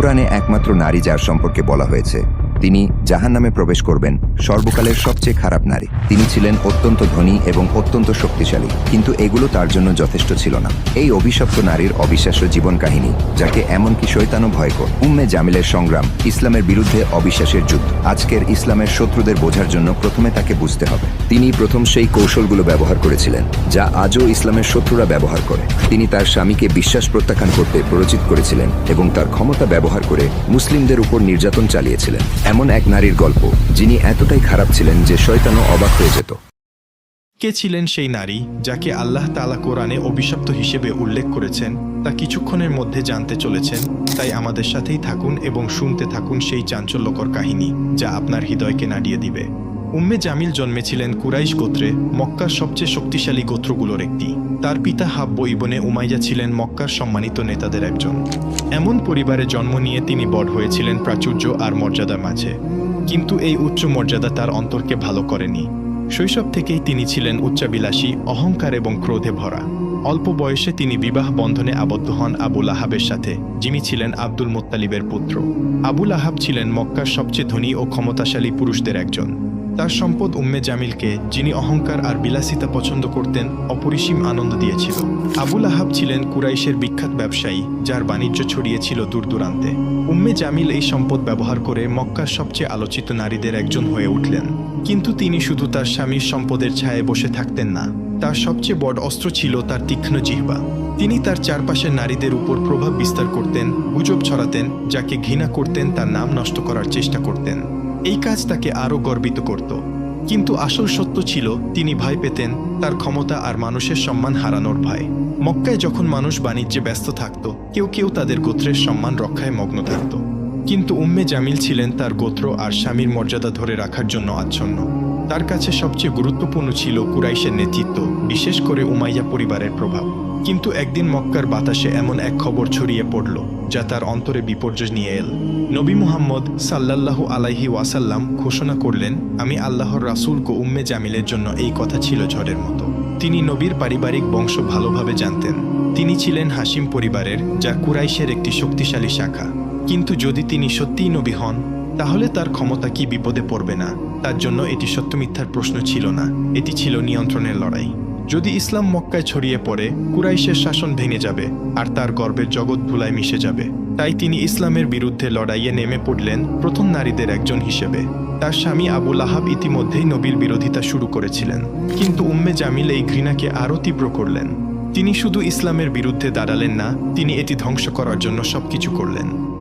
কুরআনে একমাত্র নারী যার সম্পর্কে বলা হয়েছে তিনি জাহান্নামে প্রবেশ করবেন, সর্বকালের সবচেয়ে খারাপ নারী। তিনি ছিলেন অত্যন্ত ধনী এবং অত্যন্ত শক্তিশালী, কিন্তু এগুলো তার জন্য যথেষ্ট ছিল না। এই অভিশপ্ত নারীর অবিশ্বাস্য জীবন কাহিনী, যাকে এমনকি শয়তানও ভয় করে। উম্মে জামিলের সংগ্রাম, ইসলামের বিরুদ্ধে অবিশ্বাসের যুদ্ধ। আজকের ইসলামের শত্রুদের বোঝার জন্য প্রথমে তাকে বুঝতে হবে। তিনি প্রথম সেই কৌশলগুলো ব্যবহার করেছিলেন যা আজও ইসলামের শত্রুরা ব্যবহার করে। তিনি তার স্বামীকে বিশ্বাস প্রত্যাখ্যান করতে প্ররোচিত করেছিলেন এবং তার ক্ষমতা ব্যবহার করে মুসলিমদের উপর নির্যাতন চালিয়েছিলেন। এমন এক নারীর গল্প যিনি এতটাই খারাপ ছিলেন যে শয়তানও অবাক হয়ে যেত। কে ছিলেন সেই নারী যাকে আল্লাহ তাআলা কোরআনে অভিশপ্ত হিসেবে উল্লেখ করেছেন তা কিছুক্ষণের মধ্যে জানতে চলেছেন। তাই আমাদের সাথেই থাকুন এবং শুনতে থাকুন সেই চাঞ্চল্যকর কাহিনী যা আপনার হৃদয়কে নাড়িয়ে দিবে। উম্মে জামিল জন্মেছিলেন কুরাইশ গোত্রে, মক্কার সবচেয়ে শক্তিশালী গোত্রগুলোর একটি। তার পিতা হাব্ব ইবনে উমাইয়া ছিলেন মক্কার সম্মানিত নেতাদের একজন। এমন পরিবারে জন্ম নিয়ে তিনি বড় হয়েছিলেন প্রাচুর্য আর মর্যাদার মাঝে। কিন্তু এই উচ্চ মর্যাদা তার অন্তরকে ভালো করেনি। শৈশব থেকেই তিনি ছিলেন উচ্চাবিলাসী, অহংকার এবং ক্রোধে ভরা। অল্প বয়সে তিনি বিবাহ বন্ধনে আবদ্ধ হন আবু লাহাবের সাথে, যিনি ছিলেন আব্দুল মুত্তালিবের পুত্র। আবু লাহাব ছিলেন মক্কার সবচেয়ে ধনী ও ক্ষমতাশালী পুরুষদের একজন। তার সম্পদ উম্মে জামিলকে, যিনি অহংকার আর বিলাসিতা পছন্দ করতেন, অপরিসীম আনন্দ দিয়েছিল। আবু লাহাব ছিলেন কুরাইশের বিখ্যাত ব্যবসায়ী, যার বাণিজ্য ছড়িয়েছিল দূর দূরান্তে। উম্মে জামিল এই সম্পদ ব্যবহার করে মক্কার সবচেয়ে আলোচিত নারীদের একজন হয়ে উঠলেন। কিন্তু তিনি শুধু তার স্বামীর সম্পদের ছায়ায় বসে থাকতেন না। তার সবচেয়ে বড় অস্ত্র ছিল তার তীক্ষ্ণ জিহ্বা। তিনি তার চারপাশের নারীদের উপর প্রভাব বিস্তার করতেন, গুজব ছড়াতেন, যাকে ঘৃণা করতেন তার নাম নষ্ট করার চেষ্টা করতেন। এই কাজ তাকে আরও গর্বিত করত। কিন্তু আসল সত্য ছিল তিনি ভয় পেতেন, তার ক্ষমতা আর মানুষের সম্মান হারানোর ভয়। মক্কায় যখন মানুষ বাণিজ্যে ব্যস্ত থাকত, কেউ কেউ তাদের গোত্রের সম্মান রক্ষায় মগ্ন থাকত। কিন্তু উম্মে জামিল ছিলেন তার গোত্র আর স্বামীর মর্যাদা ধরে রাখার জন্য আচ্ছন্ন। তার কাছে সবচেয়ে গুরুত্বপূর্ণ ছিল কুরাইশের নেতৃত্ব, বিশেষ করে উমাইয়া পরিবারের প্রভাব। কিন্তু একদিন মক্কার বাতাসে এমন এক খবর ছড়িয়ে পড়ল যা তার অন্তরে বিপর্যয় নিয়ে এল। নবী মুহাম্মদ সাল্লাল্লাহু আলাইহি ওয়াসাল্লাম ঘোষণা করলেন, আমি আল্লাহর রাসূল। উম্মে জামিলের জন্য এই কথা ছিল ঝড়ের মতো। তিনি নবীর পারিবারিক বংশ ভালোভাবে জানতেন। তিনি ছিলেন হাশিম পরিবারের, যা কুরাইশের একটি শক্তিশালী শাখা। কিন্তু যদি তিনি সত্যিই নবী হন, তাহলে তার ক্ষমতা কি বিপদে পড়বে না? তার জন্য এটি সত্য মিথ্যার প্রশ্ন ছিল না, এটি ছিল নিয়ন্ত্রণের লড়াই। যদি ইসলাম মক্কায় ছড়িয়ে পড়ে, কুরাইশের শাসন ভেঙে যাবে আর তার গর্বের জগৎ ধুলায় মিশে যাবে। তাই তিনি ইসলামের বিরুদ্ধে লড়াইয়ে নেমে পড়লেন প্রথম নারীদের একজন হিসেবে। তার স্বামী আবু লাহাব ইতিমধ্যেই নবীর বিরোধিতা শুরু করেছিলেন, কিন্তু উম্মে জামিল এই ঘৃণাকে আরও তীব্র করলেন। তিনি শুধু ইসলামের বিরুদ্ধে দাঁড়ালেন না, তিনি এটি ধ্বংস করার জন্য সবকিছু করলেন।